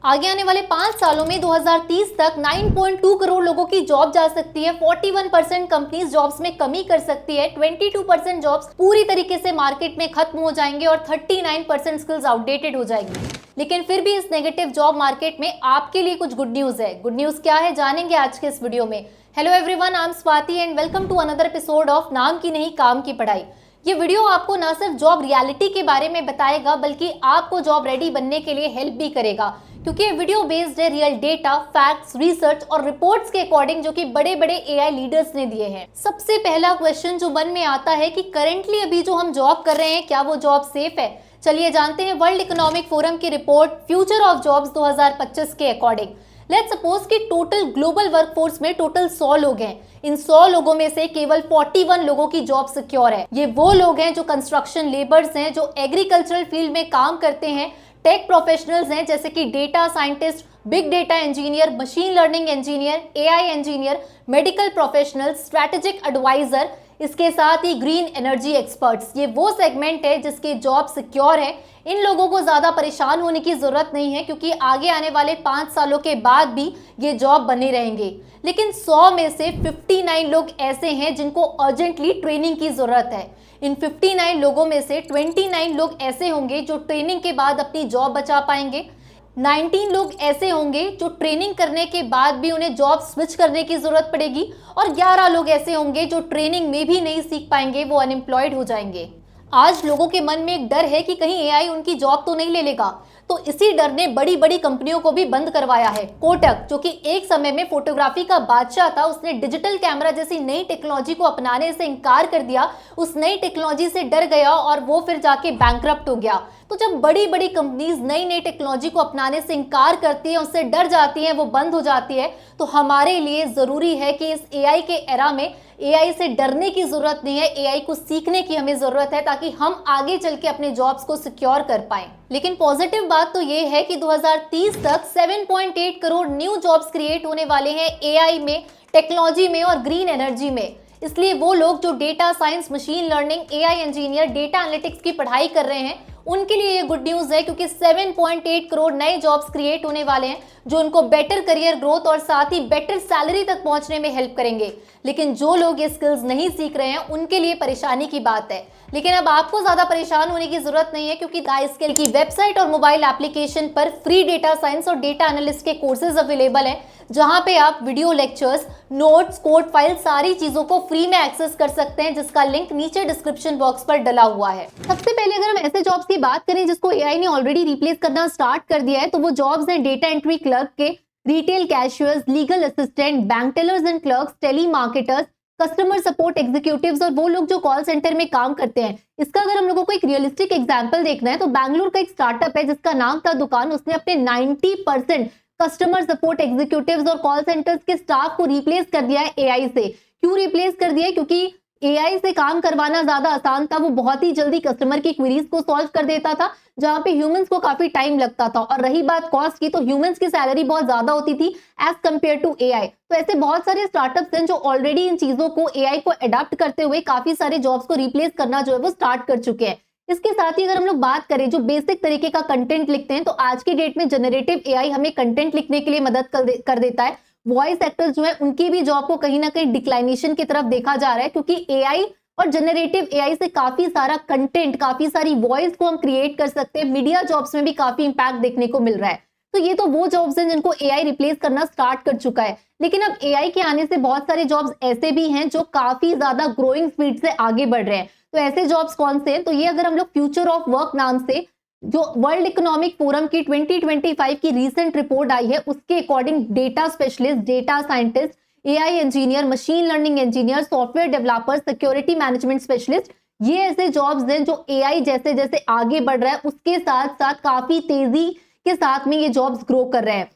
आगे आने वाले 5 सालों में 2030 तक 9.2 करोड़ लोगों की जॉब जा सकती है। 41% कंपनीज जॉब्स में कमी कर सकती है। 22% जॉब्स पूरी तरीके से मार्केट में खत्म हो जाएंगे और 39% स्किल्स आउटडेटेड हो जाएंगी। लेकिन फिर भी इस नेगेटिव जॉब मार्केट में आपके लिए कुछ गुड न्यूज है। गुड न्यूज क्या है, जानेंगे आज के इस वीडियो में। Hello everyone, I am Swati and welcome to another episode of नाम की नहीं काम की पढ़ाई। ये वीडियो आपको ना सिर्फ जॉब रियलिटी के बारे में बताएगा बल्कि आपको जॉब रेडी बनने के लिए हेल्प भी करेगा, क्योंकि ये वीडियो बेस्ड है रियल डेटा, फैक्ट्स, रिसर्च और रिपोर्ट्स के अकॉर्डिंग जो कि बड़े बड़े एआई लीडर्स ने दिए हैं। सबसे पहला क्वेश्चन जो मन में आता है कि करेंटली अभी जो हम जॉब कर रहे हैं क्या वो जॉब सेफ है। चलिए जानते हैं वर्ल्ड इकोनॉमिक फोरम की रिपोर्ट फ्यूचर ऑफ जॉब्स 2025 के अकॉर्डिंग। लेट्स सपोज कि टोटल ग्लोबल वर्कफोर्स में टोटल 100 लोग हैं। इन 100 लोगों में से केवल 41 लोगों की जॉब सिक्योर है। ये वो लोग हैं जो कंस्ट्रक्शन लेबर्स हैं, जो एग्रीकल्चरल फील्ड में काम करते हैं, टेक प्रोफेशनल्स हैं जैसे कि data scientist, big data engineer, machine learning engineer, AI engineer, medical professional, strategic advisor, इसके साथ ही ग्रीन एनर्जी एक्सपर्ट्स। ये वो सेगमेंट है जिसके जॉब सिक्योर है। इन लोगों को ज्यादा परेशान होने की जरूरत नहीं है, क्योंकि आगे आने वाले 5 सालों के बाद भी ये जॉब बने रहेंगे। लेकिन 100 में से 59 लोग ऐसे हैं जिनको अर्जेंटली ट्रेनिंग की जरूरत है। इन 59 लोगों में से 29 लोग ऐसे होंगे जो ट्रेनिंग के बाद अपनी जॉब बचा पाएंगे। 19 लोग ऐसे होंगे जो ट्रेनिंग करने के बाद भी उन्हें जॉब स्विच करने की जरूरत पड़ेगी और 11 लोग ऐसे होंगे जो ट्रेनिंग में भी नहीं सीख पाएंगे, वो अनएम्प्लॉयड हो जाएंगे। आज लोगों के मन में एक डर है कि कहीं एआई उनकी जॉब तो नहीं ले लेगा, तो इसी डर ने बड़ी बड़ी कंपनियों को भी बंद करवाया है। कोटक, जो कि एक समय में फोटोग्राफी का बादशाह था, उसने डिजिटल कैमरा जैसी नई टेक्नोलॉजी को अपनाने से इनकार कर दिया। उस नई टेक्नोलॉजी से डर गया और वो फिर जाके बैंकरप्ट हो गया। तो जब बड़ी बड़ी कंपनीज नई नई टेक्नोलॉजी को अपनाने से इनकार करती है, उससे डर जाती है, वो बंद हो जाती है, तो हमारे लिए जरूरी है कि इस एआई के एरा में एआई से डरने की जरूरत नहीं है, एआई को सीखने की हमें जरूरत है, ताकि हम आगे चल के अपने जॉब्स को सिक्योर कर पाएं। लेकिन पॉजिटिव बात तो ये है कि 2030 तक 7.8 करोड़ न्यू जॉब्स क्रिएट होने वाले हैं एआई में, टेक्नोलॉजी में और ग्रीन एनर्जी में। इसलिए वो लोग जो data science, machine learning, AI engineer, data analytics की पढ़ाई कर रहे हैं, उनके लिए ये गुड न्यूज है, क्योंकि 7.8 करोड़ नए जॉब्स क्रिएट होने वाले हैं जो उनको बेटर करियर ग्रोथ और साथ ही बेटर सैलरी तक पहुंचने में हेल्प करेंगे। लेकिन जो लोग ये स्किल्स नहीं सीख रहे हैं उनके लिए परेशानी की बात है। लेकिन अब आपको ज्यादा परेशान होने की जरूरत नहीं है, क्योंकि स्किल की वेबसाइट और मोबाइल एप्लीकेशन पर फ्री डेटा साइंस और डेटा एनालिस्ट के कोर्सेज अवेलेबल हैं, जहां पे आप video lectures, notes, code file, सारी चीजों को फ्री में एक्सेस कर सकते हैं, जिसका लिंक नीचे डिस्क्रिप्शन बॉक्स पर डला हुआ है। सबसे पहले अगर हम ऐसे जॉब्स की बात करें जिसको एआई ने ऑलरेडी रिप्लेस करना स्टार्ट कर दिया है, तो वो जॉब्स हैं डेटा एंट्री क्लर्क के, retail cashiers, legal assistant, bank tellers and clerks, telemarketers, customer support executives और वो लोग जो कॉल सेंटर में काम करते हैं। इसका अगर हम लोगों को एक रियलिस्टिक एग्जांपल देखना है तो बैंगलोर का एक स्टार्टअप है जिसका नाम था दुकान। उसने अपने 90% कस्टमर सपोर्ट एग्जीक्यूटिव्स और कॉल सेंटर्स के स्टाफ को रिप्लेस कर दिया है एआई से। क्यों रिप्लेस कर दिया है? क्योंकि एआई से काम करवाना ज्यादा आसान था। वो बहुत ही जल्दी कस्टमर की क्वेरीज को सॉल्व कर देता था, जहां पे ह्यूमंस को काफी टाइम लगता था। और रही बात कॉस्ट की, तो ह्यूमंस की सैलरी बहुत ज्यादा होती थी एज कंपेयर टू एआई। तो ऐसे बहुत सारे स्टार्टअप्स हैं जो ऑलरेडी इन चीजों को, एआई को अडॉप्ट करते हुए काफी सारे जॉब्स को रिप्लेस करना जो है वो स्टार्ट कर चुके हैं। इसके साथ ही अगर हम लोग बात करें जो बेसिक तरीके का कंटेंट लिखते हैं, तो आज की डेट में जनरेटिव एआई हमें कंटेंट लिखने के लिए मदद कर देता है। वॉइस एक्टर्स जो है उनकी भी जॉब को कहीं ना कहीं डिक्लाइनेशन की तरफ देखा जा रहा है, क्योंकि एआई और जनरेटिव एआई से काफी सारा कंटेंट, काफी सारी वॉइस को हम क्रिएट कर सकते हैं। मीडिया जॉब्स में भी काफी इंपैक्ट देखने को मिल रहा है। तो ये तो वो जॉब्स हैं जिनको एआई रिप्लेस करना स्टार्ट कर चुका है। लेकिन अब एआई के आने से बहुत सारे जॉब्स ऐसे भी हैं जो काफी ज्यादा ग्रोइंग स्पीड से आगे बढ़ रहे हैं। तो ऐसे जॉब्स कौन से हैं? तो ये अगर हम लोग फ्यूचर ऑफ वर्क नाम से जो वर्ल्ड इकोनॉमिक फोरम की 2025 की रीसेंट रिपोर्ट आई है, उसके according data specialist, data scientist, AI engineer, machine learning engineer, software developer, security management specialist, ये ऐसे जॉब्स हैं जो एआई जैसे जैसे आगे बढ़ रहा है उसके साथ साथ काफी तेजी के साथ में ये जॉब्स ग्रो कर रहे हैं।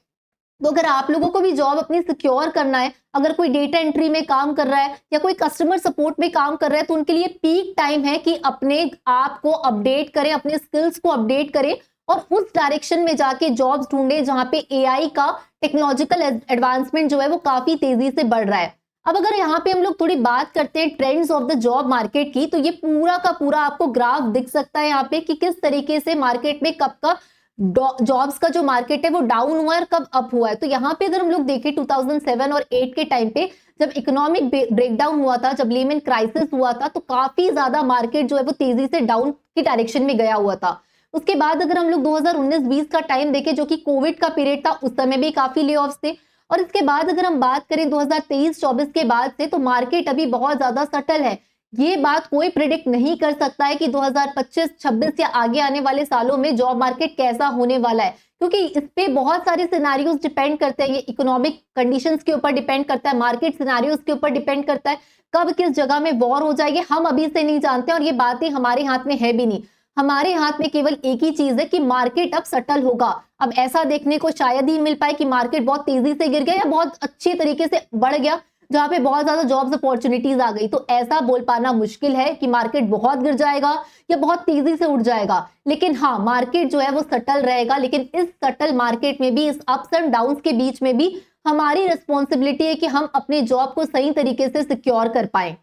तो अगर आप लोगों को भी जॉब अपनी सिक्योर करना है, अगर कोई डेटा एंट्री में काम कर रहा है या कोई कस्टमर सपोर्ट में काम कर रहा है, तो उनके लिए पीक टाइम है कि अपने आप को अपडेट करें, अपने स्किल्स को अपडेट करें और उस डायरेक्शन में जाके जॉब्स ढूंढें जहां पे एआई का टेक्नोलॉजिकल एडवांसमेंट जो है वो काफी तेजी से बढ़ रहा है। अब अगर यहाँ पे हम लोग थोड़ी बात करते हैं trends of the job market की, तो ये पूरा का पूरा आपको ग्राफ दिख सकता है यहाँ पे कि किस तरीके से मार्केट में कब का जॉब्स का जो मार्केट है वो डाउन हुआ है और कब अप हुआ है। तो यहाँ पे अगर हम लोग देखें 2007 और 8 के टाइम पे जब इकोनॉमिक ब्रेकडाउन हुआ था, जब लेमन क्राइसिस हुआ था, तो काफी ज्यादा मार्केट जो है वो तेजी से डाउन की डायरेक्शन में गया हुआ था। उसके बाद अगर हम लोग 2019-20 का टाइम देखें जो कि कोविड का पीरियड था, उस समय भी काफी ले ऑफ्स थे। और इसके बाद अगर हम बात करें 2023-24 के बाद से, तो मार्केट अभी बहुत ज्यादा सटल है। ये बात कोई प्रिडिक्ट नहीं कर सकता है कि 2025-26 या आगे आने वाले सालों में जॉब मार्केट कैसा होने वाला है, क्योंकि इस पे बहुत सारे सिनारियोज डिपेंड करते हैं। ये इकोनॉमिक कंडीशंस के ऊपर डिपेंड करता है, मार्केट सिनारियोज के ऊपर डिपेंड करता है, कब किस जगह में वॉर हो जाएगी हम अभी से नहीं जानते और ये बातें हमारे हाथ में है भी नहीं। हमारे हाथ में केवल एक ही चीज है कि मार्केट अब सटल होगा। अब ऐसा देखने को शायद ही मिल पाए कि मार्केट बहुत तेजी से गिर गया या बहुत अच्छे तरीके से बढ़ गया जहां पे बहुत ज्यादा जॉब्स अपॉर्चुनिटीज आ गई। तो ऐसा बोल पाना मुश्किल है कि मार्केट बहुत गिर जाएगा या बहुत तेजी से उठ जाएगा। लेकिन हाँ, मार्केट जो है वो सटल रहेगा। लेकिन इस सटल मार्केट में भी, इस अप्स एंड डाउन्स के बीच में भी हमारी रिस्पॉन्सिबिलिटी है कि हम अपने जॉब को सही तरीके से सिक्योर कर पाए।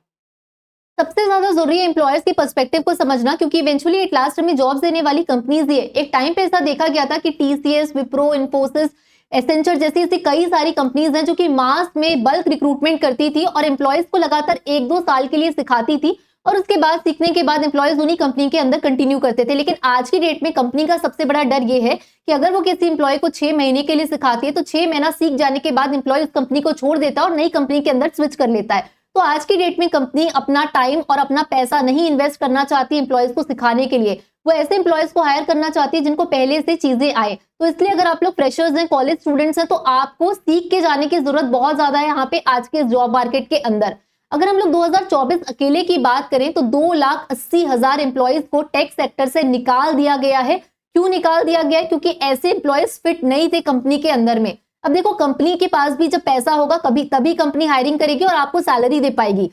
सबसे ज्यादा जरूरी है एम्प्लॉयर्स के पर्सपेक्टिव को समझना, क्योंकि इवेंचुअली एट लास्ट हमें जॉब्स देने वाली कंपनीज ही है। एक टाइम पे ऐसा देखा गया था कि टीसीएस, विप्रो, इन्फोसिस, एसेंचर जैसी ऐसी कई सारी कंपनीज हैं जो कि मास में बल्क रिक्रूटमेंट करती थी और एम्प्लॉयज को लगातार 1-2 साल के लिए सिखाती थी और उसके बाद सीखने के बाद एम्प्लॉयज उन्हीं कंपनी के अंदर कंटिन्यू करते थे। लेकिन आज की डेट में कंपनी का सबसे बड़ा डर ये है कि अगर वो किसी एम्प्लॉय को 6 महीने के लिए सिखाती है तो 6 महीना सीख जाने के बाद एम्प्लॉय उस कंपनी को छोड़ देता है और नई कंपनी के अंदर स्विच कर लेता है। तो आज की डेट में कंपनी अपना टाइम और अपना पैसा नहीं इन्वेस्ट करना चाहती एम्प्लॉयज को सिखाने के लिए, वो ऐसे एम्प्लॉयज को हायर करना चाहती है जिनको पहले से चीजें आए। तो इसलिए अगर आप लोग फ्रेशर्स हैं, कॉलेज स्टूडेंट्स हैं, तो आपको सीख के जाने की जरूरत बहुत ज्यादा है यहाँ पे आज के जॉब मार्केट के अंदर। अगर हम लोग 2024 अकेले की बात करें तो 2,80,000 एम्प्लॉयज को टेक सेक्टर से निकाल दिया गया है। क्यों निकाल दिया गया है? क्योंकि ऐसे एम्प्लॉयज फिट नहीं थे कंपनी के अंदर में। अब देखो, कंपनी के पास भी जब पैसा होगा कभी तभी कंपनी हायरिंग करेगी और आपको सैलरी दे पाएगी।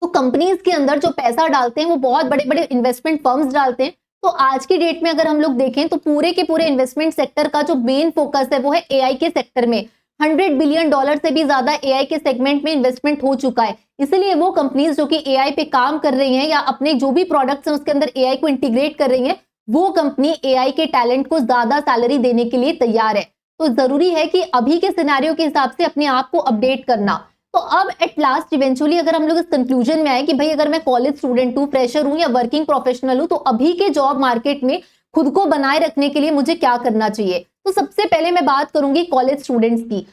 तो कंपनीज के अंदर जो पैसा डालते हैं वो बहुत बड़े बड़े इन्वेस्टमेंट फर्म्स डालते हैं। तो आज की डेट में अगर हम लोग देखें तो पूरे के पूरे इन्वेस्टमेंट सेक्टर का जो मेन फोकस है वो है एआई के सेक्टर में। $100 बिलियन से भी ज्यादा एआई के सेगमेंट में इन्वेस्टमेंट हो चुका है। इसलिए वो कंपनीज जो कि एआई पे काम कर रही हैं या अपने जो भी प्रोडक्ट्स हैं उसके अंदर एआई को इंटीग्रेट कर रही हैं, वो कंपनी एआई के टैलेंट को ज्यादा सैलरी देने के लिए तैयार है। तो जरूरी है कि अभी के सिनेरियो के हिसाब से अपने आप को अपडेट करना। तो अब एट लास्ट इवेंचुअली अगर हम लोग इस कंक्लूजन में आए कि भाई अगर मैं कॉलेज स्टूडेंट हूँ, फ्रेशर हूँ या वर्किंग प्रोफेशनल हूँ, तो अभी के जॉब मार्केट में खुद को बनाए रखने के लिए मुझे क्या करना चाहिए। तो सबसे पहले मैं बात करूंगी कॉलेज स्टूडेंट्स की।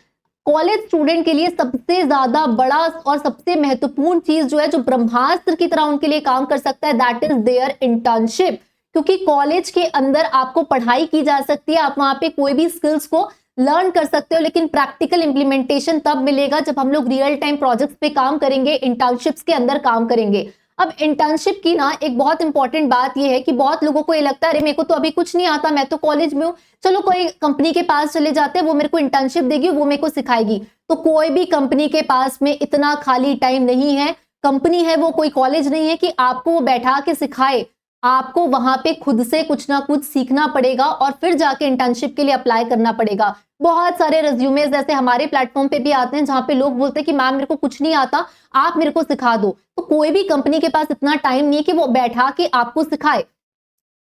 कॉलेज स्टूडेंट के लिए सबसे ज्यादा बड़ा और सबसे महत्वपूर्ण चीज जो है, जो ब्रह्मास्त्र की तरह उनके लिए काम कर सकता है, दैट इज देयर इंटर्नशिप। क्योंकि कॉलेज के अंदर आपको पढ़ाई की जा सकती है, आप वहां पे कोई भी स्किल्स को लर्न कर सकते हो, लेकिन प्रैक्टिकल इंप्लीमेंटेशन तब मिलेगा जब हम लोग रियल टाइम प्रोजेक्ट्स पे काम करेंगे, इंटर्नशिप्स के अंदर काम करेंगे। अब इंटर्नशिप की ना एक बहुत इंपॉर्टेंट बात यह है कि बहुत लोगों को ये लगता है अरे मेरे को तो अभी कुछ नहीं आता, मैं तो कॉलेज में हूँ, चलो कोई कंपनी के पास चले जाते हैं, वो मेरे को इंटर्नशिप देगी, वो मेरे को सिखाएगी। तो कोई भी कंपनी के पास में इतना खाली टाइम नहीं है। कंपनी है वो कोई कॉलेज नहीं है कि आपको वो बैठा के सिखाए। आपको वहां पे खुद से कुछ ना कुछ सीखना पड़ेगा और फिर जाके इंटर्नशिप के लिए अप्लाई करना पड़ेगा। बहुत सारे रिज्यूमेज ऐसे हमारे प्लेटफॉर्म पे भी आते हैं जहां पे लोग बोलते हैं कि मैम मेरे को कुछ नहीं आता, आप मेरे को सिखा दो। तो कोई भी कंपनी के पास इतना टाइम नहीं है कि वो बैठा के आपको सिखाए।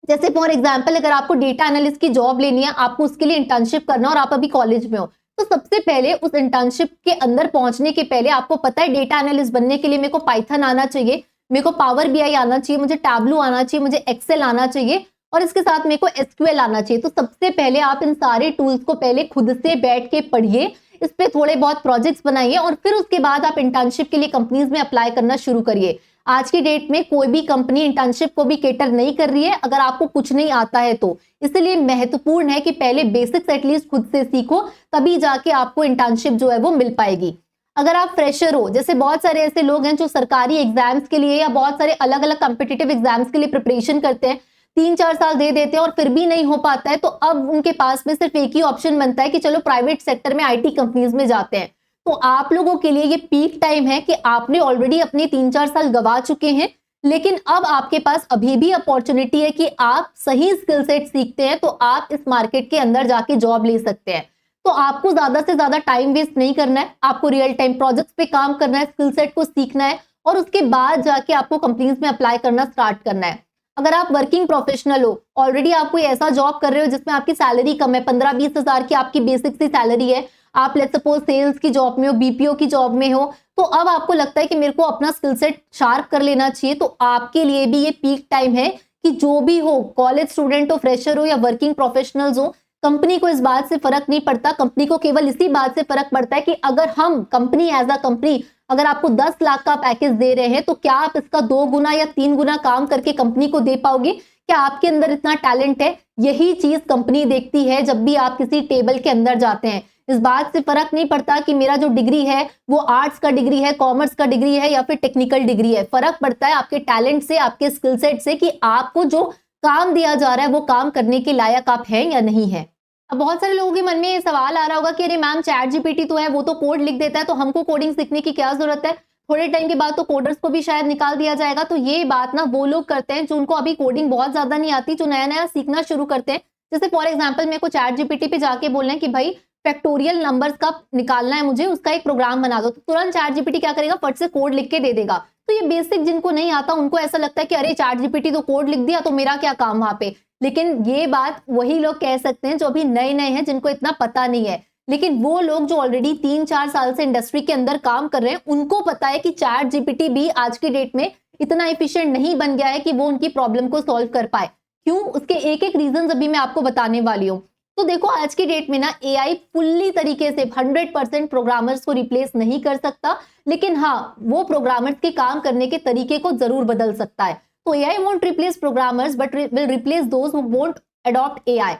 जैसे फॉर एग्जाम्पल अगर आपको डेटा एनालिस्ट की जॉब लेनी है, आपको उसके लिए इंटर्नशिप करना और आप अभी कॉलेज में हो, तो सबसे पहले उस इंटर्नशिप के अंदर पहुंचने के पहले आपको पता है डेटा एनालिस्ट बनने के लिए मेरे को पाइथन आना चाहिए, मेरे को पावर बीआई आना चाहिए, मुझे टैबलू आना चाहिए, मुझे एक्सेल आना चाहिए और इसके साथ मेरे को एसक्यूएल आना चाहिए। तो सबसे पहले आप इन सारे टूल्स को पहले खुद से बैठ के पढ़िए, इस पे थोड़े बहुत प्रोजेक्ट्स बनाइए और फिर उसके बाद आप इंटर्नशिप के लिए कंपनीज में अप्लाई करना शुरू करिए। आज की डेट में कोई भी कंपनी इंटर्नशिप को भी केटर नहीं कर रही है अगर आपको कुछ नहीं आता है तो। इसलिए महत्वपूर्ण है कि पहले बेसिक्स एटलीस्ट खुद से सीखो, तभी जाके आपको इंटर्नशिप जो है वो मिल पाएगी। अगर आप फ्रेशर हो, जैसे बहुत सारे ऐसे लोग हैं जो सरकारी एग्जाम्स के लिए या बहुत सारे अलग अलग कॉम्पिटिटिव एग्जाम्स के लिए प्रिपरेशन करते हैं, 3-4 साल दे देते हैं और फिर भी नहीं हो पाता है, तो अब उनके पास में सिर्फ एक ही ऑप्शन बनता है कि चलो प्राइवेट सेक्टर में आईटी कंपनीज में जाते हैं। तो आप लोगों के लिए ये पीक टाइम है कि आपने ऑलरेडी अपने 3-4 साल गवा चुके हैं, लेकिन अब आपके पास अभी भी अपॉर्चुनिटी है कि आप सही स्किल सेट सीखते हैं तो आप इस मार्केट के अंदर जाके जॉब ले सकते हैं। तो आपको ज्यादा से ज्यादा टाइम वेस्ट नहीं करना है, आपको रियल टाइम प्रोजेक्ट्स पे काम करना है, स्किल सेट को सीखना है और उसके बाद जाके आपको कंपनीज में अप्लाई करना स्टार्ट करना है। अगर आप वर्किंग प्रोफेशनल हो, ऑलरेडी आप कोई ऐसा जॉब कर रहे हो जिसमें आपकी सैलरी कम है, 15-20 हजार की आपकी बेसिक सी सैलरी है, आप लेट्स सपोज सेल्स की जॉब में हो, बीपीओ की जॉब में हो, तो अब आपको लगता है कि मेरे को अपना स्किल सेट शार्प कर लेना चाहिए, तो आपके लिए भी ये पीक टाइम है कि जो भी हो, कॉलेज स्टूडेंट हो, फ्रेशर हो या वर्किंग प्रोफेशनल्स हो, कंपनी को इस बात से फर्क नहीं पड़ता। कंपनी को केवल इसी बात से फर्क पड़ता है कि अगर हम कंपनी एज अ कंपनी अगर आपको 10 लाख का पैकेज दे रहे हैं, तो क्या आप इसका 2 गुना या 3 गुना काम करके कंपनी को दे पाओगे? क्या आपके अंदर इतना टैलेंट है? यही चीज कंपनी देखती है जब भी आप किसी टेबल के अंदर जाते हैं। इस बात से फर्क नहीं पड़ता कि मेरा जो डिग्री है वो आर्ट्स का डिग्री है, कॉमर्स का डिग्री है या फिर टेक्निकल डिग्री है। फर्क पड़ता है आपके टैलेंट से, आपके स्किल सेट से, कि आपको जो काम दिया जा रहा है वो काम करने के लायक आप हैं या नहीं है। अब बहुत सारे लोगों के मन में ये सवाल आ रहा होगा कि अरे मैम, चैट जीपीटी तो है, वो तो कोड लिख देता है, तो हमको कोडिंग सीखने की क्या जरूरत है? थोड़े टाइम के बाद तो कोडर्स को भी शायद निकाल दिया जाएगा। तो ये बात ना वो लोग करते हैं जो उनको अभी कोडिंग बहुत ज्यादा नहीं आती, जो नया नया सीखना शुरू करते हैं। जैसे फॉर एग्जाम्पल मेरे को चैट जीपीटी पे जाके बोलना है कि भाई फैक्टोरियल नंबर्स का निकालना है मुझे, उसका एक प्रोग्राम बना दो, तो तुरंत चैट जीपीटी क्या करेगा, फट से कोड लिख के दे देगा। तो ये बेसिक जिनको नहीं आता उनको ऐसा लगता है कि अरे चैट जीपीटी तो कोड लिख दिया, तो मेरा क्या काम वहां पे। लेकिन ये बात वही लोग कह सकते हैं जो अभी नए नए हैं, जिनको इतना पता नहीं है। लेकिन वो लोग जो ऑलरेडी 3-4 साल से इंडस्ट्री के अंदर काम कर रहे हैं, उनको पता है कि चैट जीपीटी भी आज की डेट में इतना एफिशिएंट नहीं बन गया है कि वो उनकी प्रॉब्लम को सॉल्व कर पाए। क्यों? उसके एक एक रीजन अभी मैं आपको बताने वाली हूँ। तो देखो, आज की डेट में ना एआई फुल्ली तरीके से 100% प्रोग्रामर्स को रिप्लेस नहीं कर सकता, लेकिन हाँ, वो प्रोग्रामर्स के काम करने के तरीके को जरूर बदल सकता है। तो AI won't replace programmers but will replace those who won't adopt AI.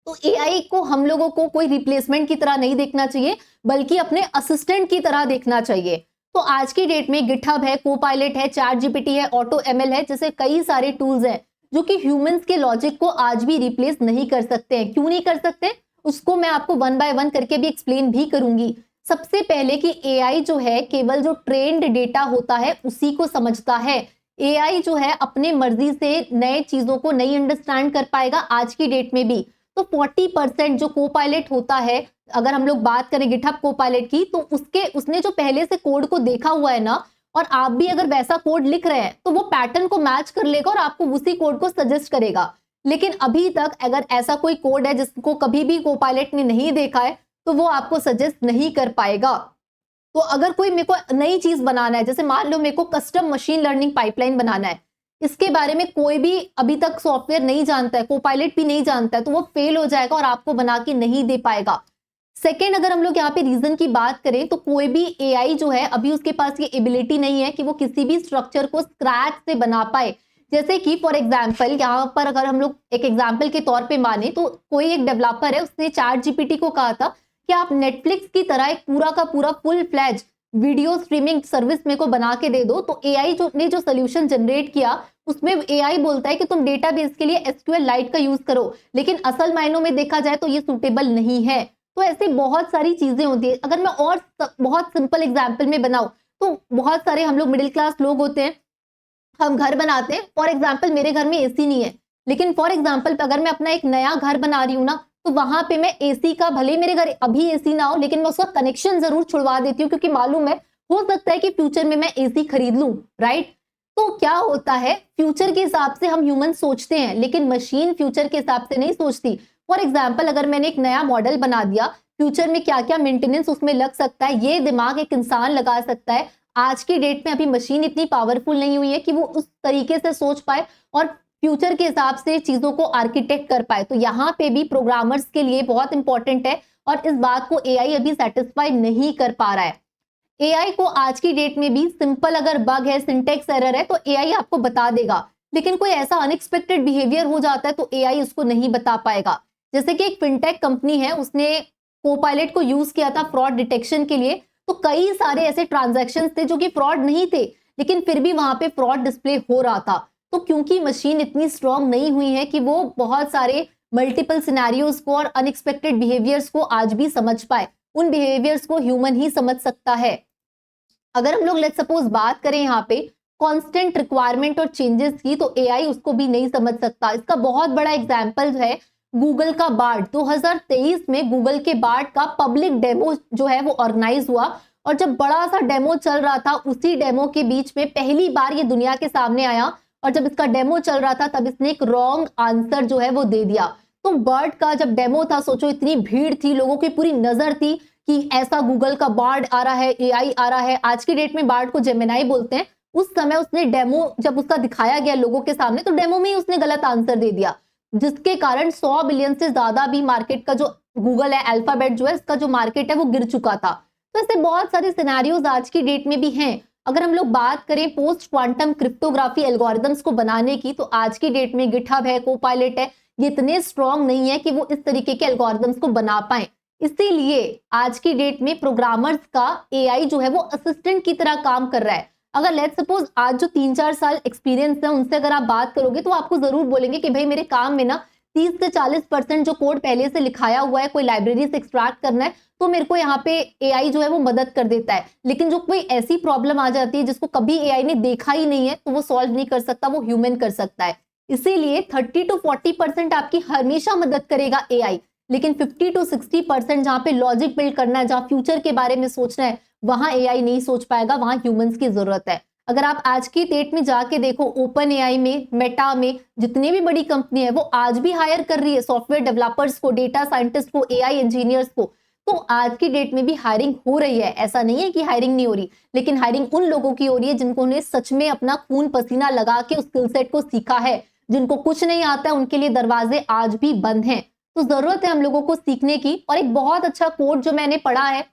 तो एआई को हम लोगों को कोई रिप्लेसमेंट की तरह नहीं देखना चाहिए, बल्कि अपने असिस्टेंट की तरह देखना चाहिए। तो आज की डेट में गिटहब है, कोपायलट है, चैट जीपीटी है, ऑटो एमएल है, जैसे कई सारे टूल्स हैं जो कि ह्यूमंस के लॉजिक को आज भी रिप्लेस नहीं कर सकते हैं। क्यों नहीं कर सकते, उसको मैं आपको 1 बाय 1 करके भी एक्सप्लेन भी करूंगी। सबसे पहले कि एआई जो है केवल जो ट्रेंड डेटा होता है उसी को समझता है। एआई जो है अपने मर्जी से नए चीजों को नहीं अंडरस्टैंड कर पाएगा आज की डेट में भी। तो 40% जो कोपायलट होता है, अगर हम लोग बात करें गिटहब कोपायलट की, तो उसने जो पहले से कोड को देखा हुआ है ना, और आप भी अगर वैसा कोड लिख रहे हैं तो वो पैटर्न को मैच कर लेगा और आपको उसी कोड को सजेस्ट करेगा। लेकिन अभी तक अगर ऐसा कोई कोड है जिसको कभी भी कोपायलट ने नहीं देखा है, तो वो आपको सजेस्ट नहीं कर पाएगा। तो अगर कोई मेरे को नई चीज बनाना है, जैसे मान लो मेरे को कस्टम मशीन लर्निंग पाइपलाइन बनाना है, इसके बारे में कोई भी अभी तक सॉफ्टवेयर नहीं जानता है, कोपायलट भी नहीं जानता है, तो वो फेल हो जाएगा और आपको बना के नहीं दे पाएगा। सेकेंड, अगर हम लोग यहाँ पे रीजन की बात करें, तो कोई भी एआई जो है अभी उसके पास ये एबिलिटी नहीं है कि वो किसी भी स्ट्रक्चर को स्क्रैच से बना पाए। जैसे कि फॉर एग्जाम्पल यहाँ पर अगर हम लोग एक एग्जाम्पल के तौर पे माने, तो कोई एक डेवलपर है, उसने चैट जीपीटी को कहा था कि आप नेटफ्लिक्स की तरह एक पूरा का पूरा full fledge video streaming service मेरे को बना के दे दो। तो एआई जो सोल्यूशन जनरेट किया, उसमें एआई बोलता है कि तुम डेटाबेस के लिए एसक्यूएल लाइट का यूज करो, लेकिन असल मायनों में देखा जाए तो ये सूटेबल नहीं है। तो ऐसे बहुत सारी चीजें होती है। अगर मैं और बहुत सिंपल एग्जाम्पल में बनाऊं, तो बहुत सारे हम लोग मिडिल क्लास लोग होते हैं, हम घर बनाते हैं। फॉर एग्जाम्पल मेरे घर में एसी नहीं है, लेकिन फॉर एग्जाम्पल अगर मैं अपना एक नया घर बना रही हूँ ना, तो वहां पे मैं एसी का, भले मेरे घर अभी एसी ना हो, लेकिन मैं उसका कनेक्शन जरूर छुड़वा देती हूँ, क्योंकि मालूम है हो सकता है कि फ्यूचर में मैं एसी खरीद लूं, राइट। तो क्या होता है, फ्यूचर के हिसाब से हम ह्यूमन सोचते हैं, लेकिन मशीन फ्यूचर के हिसाब से नहीं सोचती। फॉर एग्जाम्पल अगर मैंने एक नया मॉडल बना दिया, फ्यूचर में क्या क्या मेंटेनेंस उसमें लग सकता है, ये दिमाग एक इंसान लगा सकता है। आज की डेट में अभी मशीन इतनी पावरफुल नहीं हुई है कि वो उस तरीके से सोच पाए और फ्यूचर के हिसाब से चीजों को आर्किटेक्ट कर पाए। तो यहाँ पे भी प्रोग्रामर्स के लिए बहुत इंपॉर्टेंट है, और इस बात को एआई अभी सेटिस्फाई नहीं कर पा रहा है। एआई को आज की डेट में भी सिंपल अगर बग है, सिंटेक्स एरर है, तो एआई आपको बता देगा, लेकिन कोई ऐसा अनएक्सपेक्टेड बिहेवियर हो जाता है तो एआई उसको नहीं बता पाएगा। जैसे कि एक फिनटेक कंपनी है, उसने कोपायलट को यूज किया था फ्रॉड डिटेक्शन के लिए। तो कई सारे ऐसे ट्रांजैक्शंस थे जो कि फ्रॉड नहीं थे, लेकिन फिर भी वहां पे फ्रॉड डिस्प्ले हो रहा था। तो क्योंकि मशीन इतनी स्ट्रांग नहीं हुई है कि वो बहुत सारे मल्टीपल सिनेरियोज को और अनएक्सपेक्टेड बिहेवियर्स को आज भी समझ पाए, उन बिहेवियर्स को ह्यूमन ही समझ सकता है। अगर हम लोग लेट्स सपोज बात करें यहाँ पे कांस्टेंट रिक्वायरमेंट और चेंजेस की, तो एआई उसको भी नहीं समझ सकता। इसका बहुत बड़ा एग्जांपल है गूगल का बार्ड। 2023 में गूगल के बार्ड का पब्लिक डेमो जो है वो ऑर्गेनाइज हुआ, और जब बड़ा सा डेमो चल रहा था, उसी डेमो के बीच में पहली बार ये दुनिया के सामने आया और जब इसका डेमो चल रहा था तब इसने एक रॉन्ग आंसर जो है वो दे दिया। तो बर्ड का जब डेमो था, सोचो इतनी भीड़ थी, लोगों की पूरी नजर थी कि ऐसा गूगल का बार्ड आ रहा है, एआई आ रहा है। आज की डेट में बार्ड को जेमिनाई बोलते हैं। उस समय उसने डेमो जब उसका दिखाया गया लोगों के सामने, तो डेमो में ही उसने गलत आंसर दे दिया, जिसके कारण 100 बिलियन से ज्यादा भी मार्केट का जो गूगल है, अल्फाबेट जो है, इसका जो मार्केट है वो गिर चुका था। तो ऐसे बहुत सारे सिनेरियोज आज की डेट में भी हैं। अगर हम लोग बात करें पोस्ट क्वांटम क्रिप्टोग्राफी एल्गोरिदम्स को बनाने की, तो आज की डेट में गिटहब है, कोपायलट है, ये इतने स्ट्रांग नहीं है कि वो इस तरीके के एल्गोरिदम्स को बना पाए। इसीलिए आज की डेट में प्रोग्रामर्स का एआई जो है वो असिस्टेंट की तरह काम कर रहा है। अगर लेट्स सपोज आज जो 3-4 साल एक्सपीरियंस है उनसे अगर आप बात करोगे तो आपको जरूर बोलेंगे कि भाई मेरे काम में ना 30 से 40% जो कोड पहले से लिखाया हुआ है, कोई लाइब्रेरी से एक्सट्रैक्ट करना है, तो मेरे को यहाँ पे एआई जो है वो मदद कर देता है। लेकिन जो कोई ऐसी प्रॉब्लम आ जाती है जिसको कभी एआई ने देखा ही नहीं है, तो वो सॉल्व नहीं कर सकता, वो ह्यूमन कर सकता है। इसीलिए 30 to 40% आपकी हमेशा मदद करेगा एआई, लेकिन 50 to 60% जहां पे लॉजिक बिल्ड करना है, जहां फ्यूचर के बारे में सोचना है, वहां एआई नहीं सोच पाएगा, वहां ह्यूमंस की जरूरत है। अगर आप आज की डेट में जाके देखो, ओपन एआई में, मेटा में, जितनी भी बड़ी कंपनी है वो आज भी हायर कर रही है सॉफ्टवेयर डेवलपर्स को, डेटा साइंटिस्ट को, एआई इंजीनियर्स को। तो आज की डेट में भी हायरिंग हो रही है, ऐसा नहीं है कि हायरिंग नहीं हो रही, लेकिन हायरिंग उन लोगों की हो रही है जिनको ने सच में अपना खून पसीना लगा के उस स्किल सेट को सीखा है। जिनको कुछ नहीं आता है उनके लिए दरवाजे आज भी बंद हैं। तो जरूरत है हम लोगों को सीखने की। और एक बहुत अच्छा कोट जो मैंने पढ़ा है,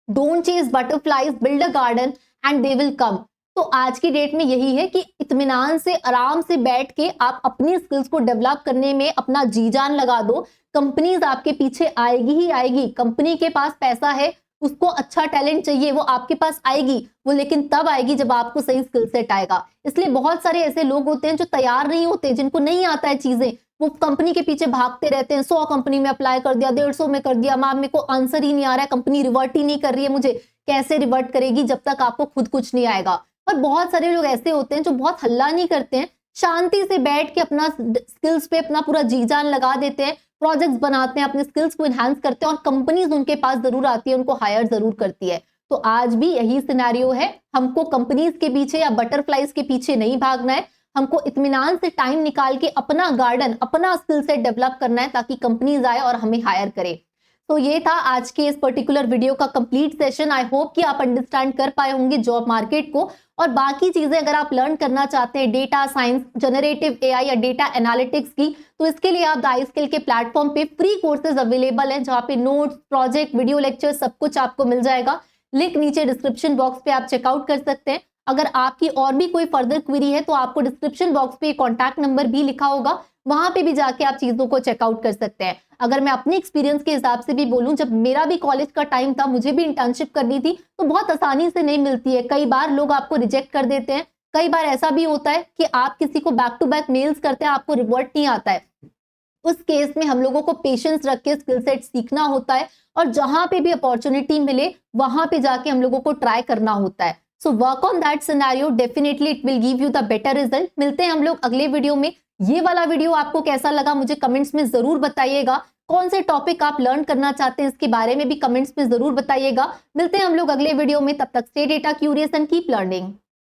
don't chase butterflies, build a garden and they will come. तो आज की डेट में यही है कि इत्मीनान से, आराम से बैठ के आप अपनी स्किल्स को डेवलप करने में अपना जी जान लगा दो। कंपनीज आपके पीछे आएगी ही आएगी। कंपनी के पास पैसा है, उसको अच्छा टैलेंट चाहिए, वो आपके पास आएगी, वो लेकिन तब आएगी जब आपको सही स्किल सेट आएगा। इसलिए बहुत सारे ऐसे लोग होते हैं जो तैयार नहीं होते, जिनको नहीं आता है चीजें, वो कंपनी के पीछे भागते रहते हैं। 100 कंपनी में अप्लाई कर दिया, 150 में कर दिया, मैम मेरे को आंसर ही नहीं आ रहा है, कंपनी रिवर्ट ही नहीं कर रही है मुझे। कैसे रिवर्ट करेगी जब तक आपको खुद कुछ नहीं आएगा। और बहुत सारे लोग ऐसे होते हैं जो बहुत हल्ला नहीं करते हैं, शांति से बैठ के अपना स्किल्स पे अपना पूरा जी जान लगा देते हैं, प्रोजेक्ट्स बनाते हैं, अपने स्किल्स को एनहांस करते हैं, और कंपनीज उनके पास जरूर आती है, उनको हायर जरूर करती है। तो आज भी यही सिनेरियो है, हमको कंपनीज के पीछे या बटरफ्लाइज के पीछे नहीं भागना है, हमको इत्मीनान से टाइम निकाल के अपना गार्डन, अपना स्किल सेट डेवलप करना है, ताकि कंपनीज आए और हमें हायर करे। तो ये था आज के इस पर्टिकुलर वीडियो का कंप्लीट सेशन। आई होप कि आप अंडरस्टैंड कर पाए होंगे जॉब मार्केट को, और बाकी चीजें अगर आप लर्न करना चाहते हैं, डेटा साइंस, जनरेटिव एआई या डेटा एनालिटिक्स की, तो इसके लिए आप द आई स्किल के प्लेटफॉर्म पे फ्री कोर्सेज अवेलेबल हैं, जहां पे नोट्स, प्रोजेक्ट, वीडियो लेक्चर सब कुछ आपको मिल जाएगा। लिंक नीचे डिस्क्रिप्शन बॉक्स पे आप चेकआउट कर सकते हैं। अगर आपकी और भी कोई फर्दर क्वेरी है तो आपको डिस्क्रिप्शन बॉक्स पे कॉन्टैक्ट नंबर भी लिखा होगा, वहां पे भी जाके आप चीजों को चेकआउट कर सकते हैं। अगर मैं अपने एक्सपीरियंस के हिसाब से भी बोलूं, जब मेरा भी कॉलेज का टाइम था, मुझे भी इंटर्नशिप करनी थी, तो बहुत आसानी से नहीं मिलती है। कई बार लोग आपको रिजेक्ट कर देते हैं, कई बार ऐसा भी होता है कि आप किसी को बैक टू बैक मेल्स करते हैं, आपको रिवर्ट नहीं आता है। उस केस में हम लोगों को पेशेंस रख के स्किल सेट सीखना होता है, और जहां पे भी अपॉर्चुनिटी मिले वहां पे जाके हम लोगों को ट्राई करना होता है। So work on that scenario, definitely it will give you the better result. मिलते हैं हम लोग अगले वीडियो में। ये वाला वीडियो आपको कैसा लगा मुझे कमेंट्स में जरूर बताइएगा। कौन से टॉपिक आप लर्न करना चाहते हैं इसके बारे में भी कमेंट्स में जरूर बताइएगा। मिलते हैं हम लोग अगले वीडियो में, तब तक stay data curious and keep learning.